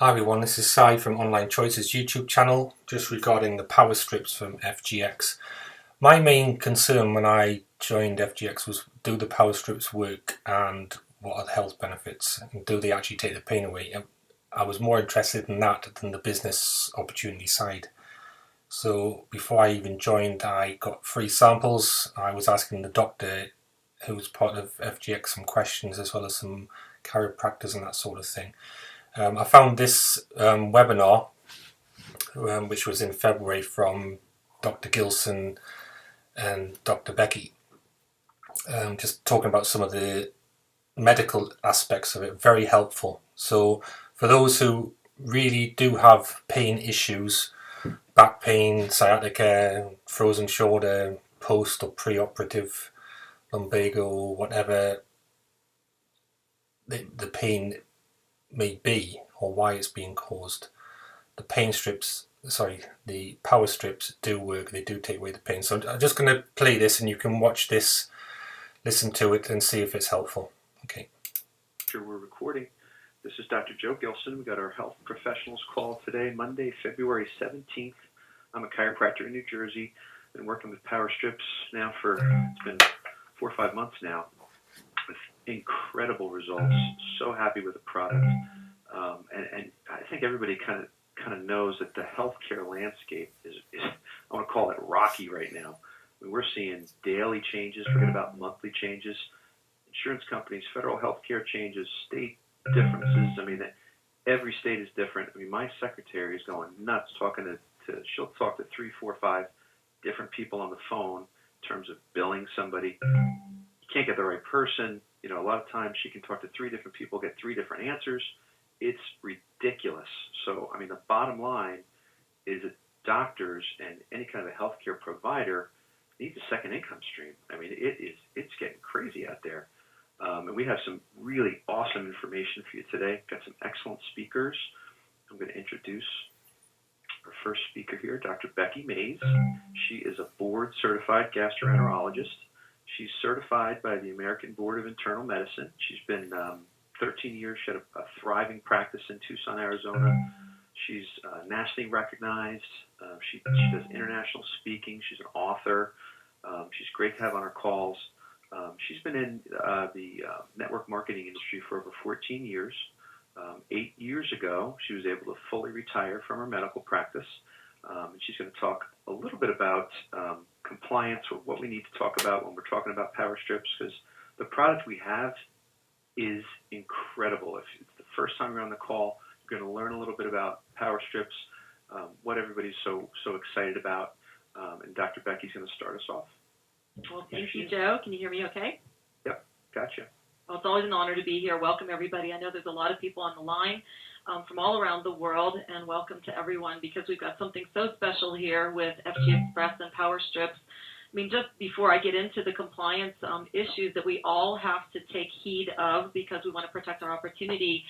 Hi everyone, this is Si from Online Choices YouTube channel, just regarding the Powerstrips from FGX. My main concern when I joined FGX was, do the Powerstrips work and what are the health benefits, and do they actually take the pain away? I was more interested in that than the business opportunity side. So before I even joined, I got free samples. I was asking the doctor who was part of FGX some questions, as well as some chiropractors and that sort of thing. I found this webinar, which was in February, from Dr. Gilson and Dr. Becky, just talking about some of the medical aspects of it. Very helpful. So for those who really do have pain issues, back pain, sciatica, frozen shoulder, post or pre-operative lumbago, whatever the pain may be or why it's being caused, the Powerstrips do work. They do take away the pain. So I'm just going to play this, and you can watch this, listen to it, and see if it's helpful. Okay. Sure, we're recording. This is Dr. Joe Gilson. We got our health professionals call today, Monday, February 17th. I'm a chiropractor in New Jersey. Been working with Powerstrips now for, it's been 4 or 5 months now, with incredible results. So happy with the product. And I think everybody kind of knows that the healthcare landscape is I want to call it rocky right now. I mean, we're seeing daily changes, forget about monthly changes, insurance companies, federal healthcare changes, state differences. I mean, every state is different. I mean, my secretary is going nuts talking she'll talk to 3, 4, 5 different people on the phone in terms of billing somebody. You can't get the right person. You know, a lot of times she can talk to 3 different people, get 3 different answers. It's ridiculous. So, I mean, the bottom line is that doctors and any kind of a healthcare provider needs a second income stream. I mean, it's getting crazy out there. And we have some really awesome information for you today. Got some excellent speakers. I'm going to introduce our first speaker here, Dr. Becky Mays. She is a board-certified gastroenterologist. She's certified by the American Board of Internal Medicine. She's been 13 years. She had a thriving practice in Tucson, Arizona. She's nationally recognized. She does international speaking. She's an author. She's great to have on our calls. She's been in the network marketing industry for over 14 years. 8 years ago, she was able to fully retire from her medical practice. And she's going to talk a little bit about compliance, or what we need to talk about when we're talking about Powerstrips, because the product we have is incredible. If it's the first time you're on the call, you're going to learn a little bit about Powerstrips, what everybody's so excited about, and Dr. Becky's going to start us off. Well, thank you, Joe. Can you hear me okay? Yep, gotcha. Well, it's always an honor to be here. Welcome, everybody. I know there's a lot of people on the line from all around the world, and welcome to everyone, because we've got something so special here with FG Express and Powerstrips. I mean, just before I get into the compliance issues that we all have to take heed of because we want to protect our opportunity,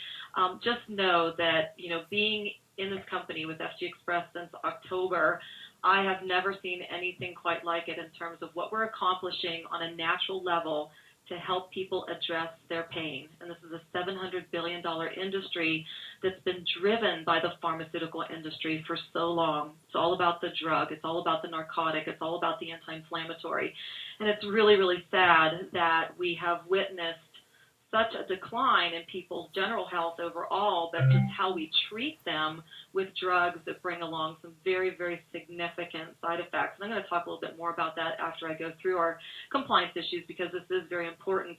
just know that, you know, being in this company with FG Express since October, I have never seen anything quite like it in terms of what we're accomplishing on a natural level to help people address their pain. And this is a $700 billion industry that's been driven by the pharmaceutical industry for so long. It's all about the drug. It's all about the narcotic. It's all about the anti-inflammatory. And it's really, really sad that we have witnessed such a decline in people's general health overall, but just how we treat them with drugs that bring along some very, very significant side effects. And I'm going to talk a little bit more about that after I go through our compliance issues, because this is very important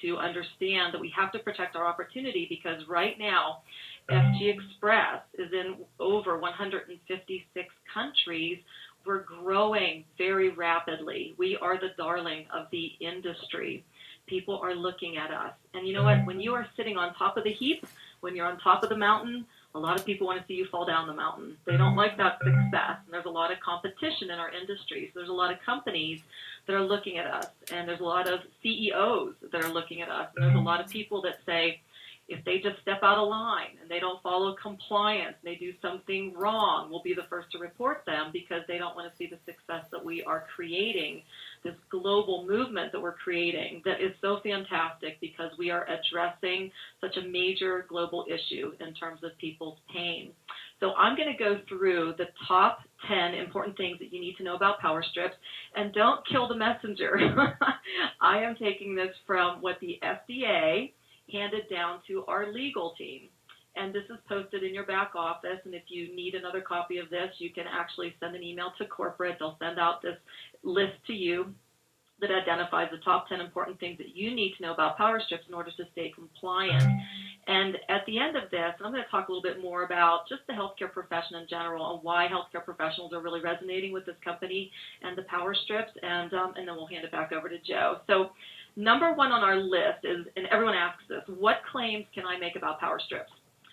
to understand that we have to protect our opportunity, because right now FG Express is in over 156 countries. We're growing very rapidly. We are the darling of the industry. People are looking at us. And you know what? When you are sitting on top of the heap, when you're on top of the mountain, a lot of people want to see you fall down the mountain. They don't like that success. And there's a lot of competition in our industry. So there's a lot of companies that are looking at us. And there's a lot of CEOs that are looking at us. And there's a lot of people that say, if they just step out of line and they they don't follow compliance, and they do something wrong, we'll be the first to report them because they don't want to see the success that we are creating, this global movement that we're creating that is so fantastic because we are addressing such a major global issue in terms of people's pain. So I'm going to go through the top 10 important things that you need to know about Powerstrips, and don't kill the messenger. I am taking this from what the FDA handed down to our legal team. And this is posted in your back office, and if you need another copy of this, you can actually send an email to corporate. They'll send out this list to you that identifies the top 10 important things that you need to know about Powerstrips in order to stay compliant. And at the end of this, I'm going to talk a little bit more about just the healthcare profession in general and why healthcare professionals are really resonating with this company and the Powerstrips, and then we'll hand it back over to Joe. So number one on our list is, and everyone asks this, what claims can I make about Powerstrips?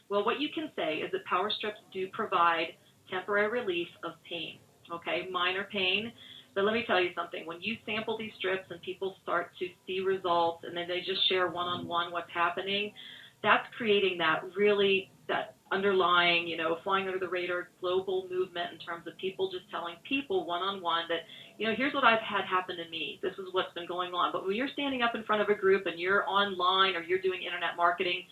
Well, what you can say is that Powerstrips do provide temporary relief of pain, okay, minor pain. But let me tell you something. When you sample these strips and people start to see results and then they just share one-on-one what's happening, that's creating that really, that underlying, you know, flying under the radar global movement in terms of people just telling people one-on-one that, you know, here's what I've had happen to me. This is what's been going on. But when you're standing up in front of a group and you're online or you're doing internet marketing,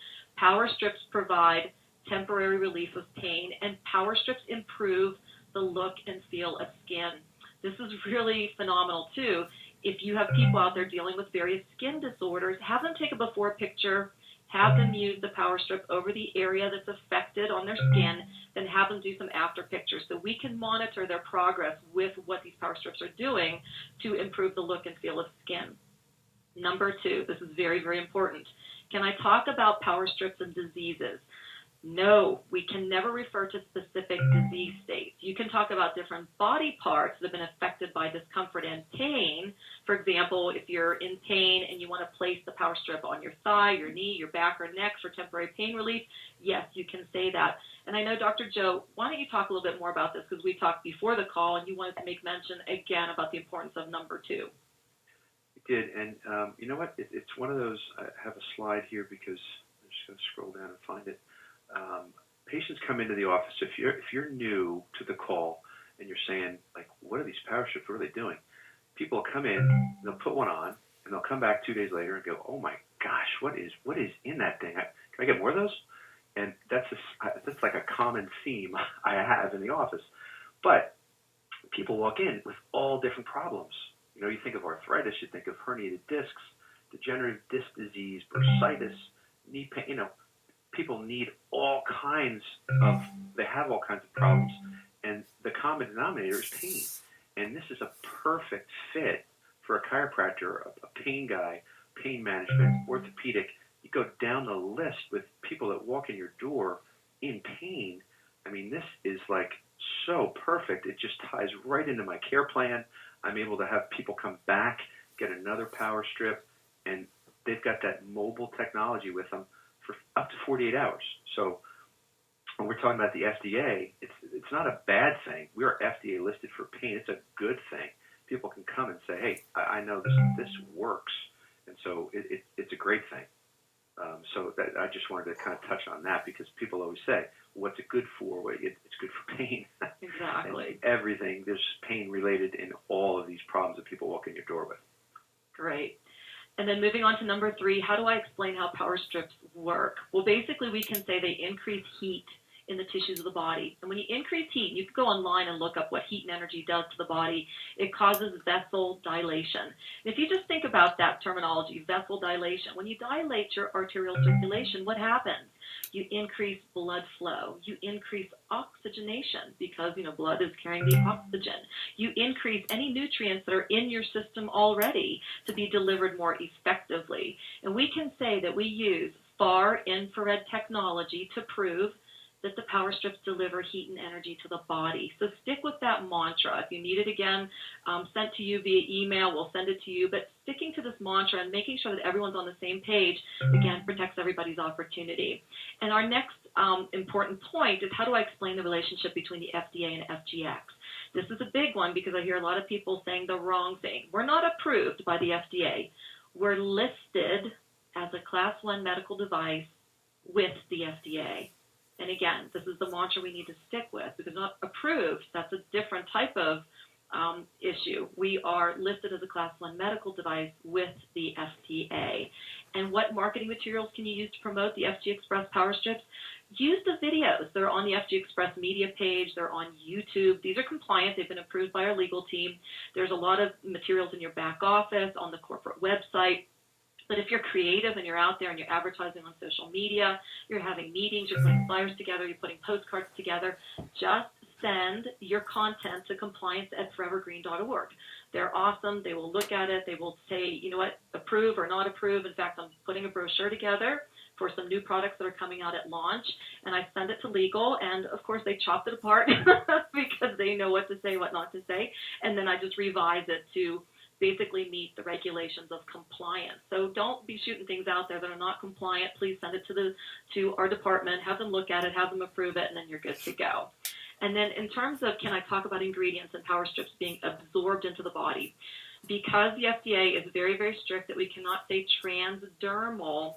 Powerstrips provide temporary relief of pain, and Powerstrips improve the look and feel of skin. This is really phenomenal, too. If you have people out there dealing with various skin disorders, have them take a before picture, have them use the Powerstrip over the area that's affected on their skin, then have them do some after pictures so we can monitor their progress with what these Powerstrips are doing to improve the look and feel of skin. Number two, this is very, very important. Can I talk about Powerstrips and diseases? No, we can never refer to specific disease states. You can talk about different body parts that have been affected by discomfort and pain. For example, if you're in pain and you want to place the Powerstrip on your thigh, your knee, your back, or neck for temporary pain relief, yes, you can say that. And I know, Dr. Joe, why don't you talk a little bit more about this, because we talked before the call and you wanted to make mention again about the importance of number two. I did, and you know what? It's one of those, I have a slide here because I'm just going to scroll down and find it. Patients come into the office. If you're new to the call and you're saying, like, what are these Powerstrips? What are they doing? People will come in, they'll put one on, and they'll come back 2 days later and go, oh my gosh, what is in that thing? Can I get more of those? And that's like a common theme I have in the office. But people walk in with all different problems. You know, you think of arthritis, you think of herniated discs, degenerative disc disease, bursitis, knee pain, you know. People need all kinds of, they have all kinds of problems, and the common denominator is pain. And this is a perfect fit for a chiropractor, a pain guy, pain management, orthopedic. You go down the list with people that walk in your door in pain. I mean, this is like so perfect. It just ties right into my care plan. I'm able to have people come back, get another Powerstrip, and they've got that mobile technology with them for up to 48 hours. So when we're talking about the FDA, it's not a bad thing. We are FDA listed for pain. It's a good thing. People can come and say, hey, I know this works. And so it's a great thing. So that, I just wanted to kind of touch on that because people always say, what's it good for? Well, it's good for pain. Exactly. Everything, there's pain related in all of these problems that people walk in your door with. Great. And then moving on to number three, how do I explain how Powerstrips work? Well, basically, we can say they increase heat in the tissues of the body. And when you increase heat, you can go online and look up what heat and energy does to the body. It causes vessel dilation. And if you just think about that terminology, vessel dilation, when you dilate your arterial circulation, what happens? You increase blood flow. You increase oxygenation because, you know, blood is carrying the oxygen. You increase any nutrients that are in your system already to be delivered more effectively. And we can say that we use far infrared technology to prove that the Powerstrips deliver heat and energy to the body. So stick with that mantra. If you need it again, sent to you via email, we'll send it to you. But sticking to this mantra and making sure that everyone's on the same page, again, protects everybody's opportunity. And our next important point is, how do I explain the relationship between the FDA and FGX? This is a big one because I hear a lot of people saying the wrong thing. We're not approved by the FDA. We're listed as a Class 1 medical device with the FDA. And again, this is the mantra we need to stick with, because not approved, that's a different type of issue. We are listed as a Class 1 medical device with the FDA. And what marketing materials can you use to promote the FG Express Powerstrips? Use the videos. They're on the FG Express media page. They're on YouTube. These are compliant. They've been approved by our legal team. There's a lot of materials in your back office, on the corporate website. But if you're creative and you're out there and you're advertising on social media, you're having meetings, you're putting flyers together, you're putting postcards together, just send your content to compliance@forevergreen.org. They're awesome. They will look at it. They will say, you know what, approve or not approve. In fact, I'm putting a brochure together for some new products that are coming out at launch, and I send it to legal, and of course they chop it apart because they know what to say, what not to say, and then I just revise it to basically meet the regulations of compliance. So don't be shooting things out there that are not compliant. Please send it to our department, have them look at it, have them approve it, and then you're good to go. And then in terms of, can I talk about ingredients and Powerstrips being absorbed into the body? Because the FDA is very, very strict that we cannot say transdermal,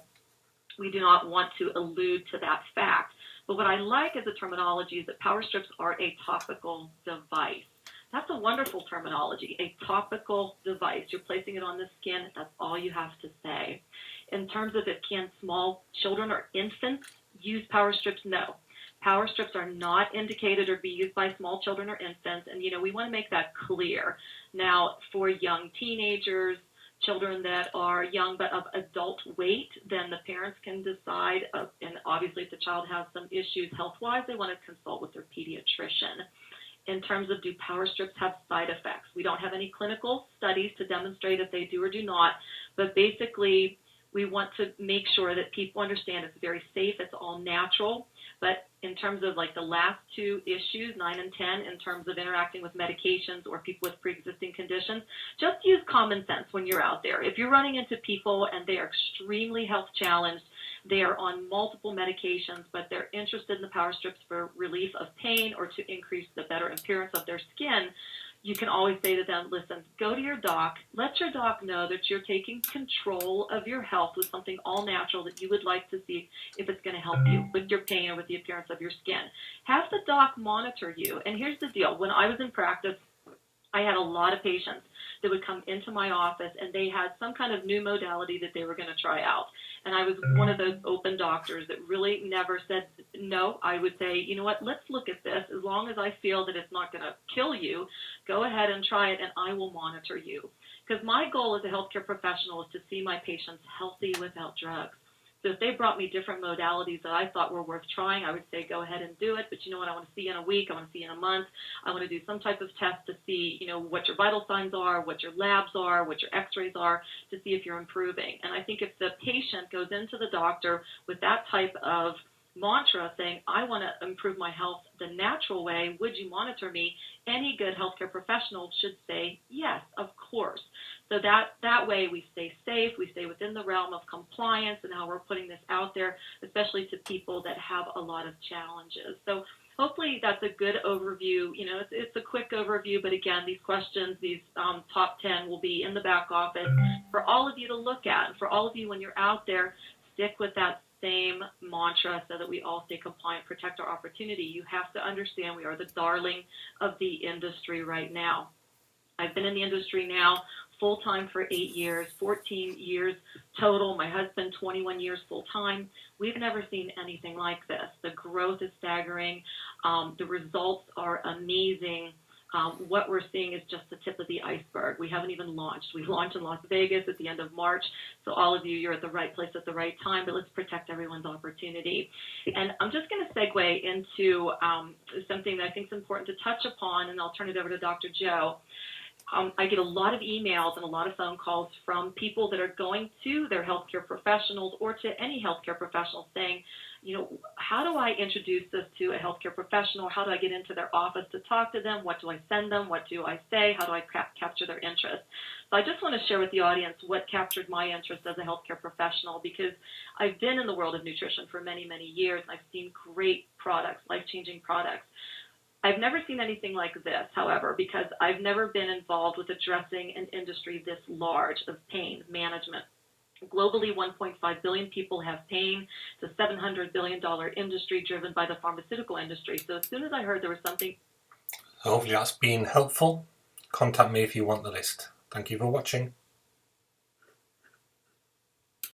we do not want to allude to that fact. But what I like as a terminology is that Powerstrips are a topical device. That's a wonderful terminology, a topical device. You're placing it on the skin. That's all you have to say. In terms of it, can small children or infants use Powerstrips? No. Powerstrips are not indicated or be used by small children or infants, and we want to make that clear. Now, for young teenagers, children that are young but of adult weight, then the parents can decide, and obviously if the child has some issues health-wise, they want to consult with their pediatrician. In terms of, do Powerstrips have side effects? We don't have any clinical studies to demonstrate if they do or do not, but basically we want to make sure that people understand it's very safe, it's all natural. But in terms of like the last two issues, 9 and 10, in terms of interacting with medications or people with pre-existing conditions, just use common sense when you're out there. If you're running into people and they are extremely health challenged, they are on multiple medications, but they're interested in the Powerstrips for relief of pain or to increase the better appearance of their skin, you can always say to them, listen, go to your doc, let your doc know that you're taking control of your health with something all natural that you would like to see if it's going to help you with your pain or with the appearance of your skin. Have the doc monitor you. And here's the deal. When I was in practice, I had a lot of patients that would come into my office and they had some kind of new modality that they were going to try out. And I was one of those open doctors that really never said no. I would say, you know what, let's look at this. As long as I feel that it's not going to kill you, go ahead and try it and I will monitor you. Because my goal as a healthcare professional is to see my patients healthy without drugs. So if they brought me different modalities that I thought were worth trying, I would say go ahead and do it. But you know what, I want to see you in a week, I want to see you in a month. I want to do some type of test to see, what your vital signs are, what your labs are, what your x-rays are, to see if you're improving. And I think if the patient goes into the doctor with that type of mantra saying, I want to improve my health the natural way, would you monitor me? Any good healthcare professional should say, yes, of course. So that way we stay safe, we stay within the realm of compliance and how we're putting this out there, especially to people that have a lot of challenges. So hopefully that's a good overview. It's a quick overview, but again, these questions, these top 10 will be in the back office for all of you to look at. For all of you, when you're out there, stick with that same mantra so that we all stay compliant, protect our opportunity. You have to understand we are the darling of the industry right now. I've been in the industry now full-time for 8 years, 14 years total. My husband, 21 years full-time. We've never seen anything like this. The growth is staggering. The results are amazing. What we're seeing is just the tip of the iceberg. We haven't even launched. We launched in Las Vegas at the end of March. So all of you, you're at the right place at the right time, but let's protect everyone's opportunity. And I'm just going to segue into something that I think is important to touch upon, and I'll turn it over to Dr. Joe. I get a lot of emails and a lot of phone calls from people that are going to their healthcare professionals or to any healthcare professional saying, how do I introduce this to a healthcare professional? How do I get into their office to talk to them? What do I send them? What do I say? How do I capture their interest? So I just want to share with the audience what captured my interest as a healthcare professional, because I've been in the world of nutrition for many, many years, and I've seen great products, life-changing products. I've never seen anything like this, however, because I've never been involved with addressing an industry this large of pain management. Globally, 1.5 billion people have pain. It's a $700 billion industry driven by the pharmaceutical industry. So as soon as I heard there was something... So hopefully that's been helpful. Contact me if you want the list. Thank you for watching.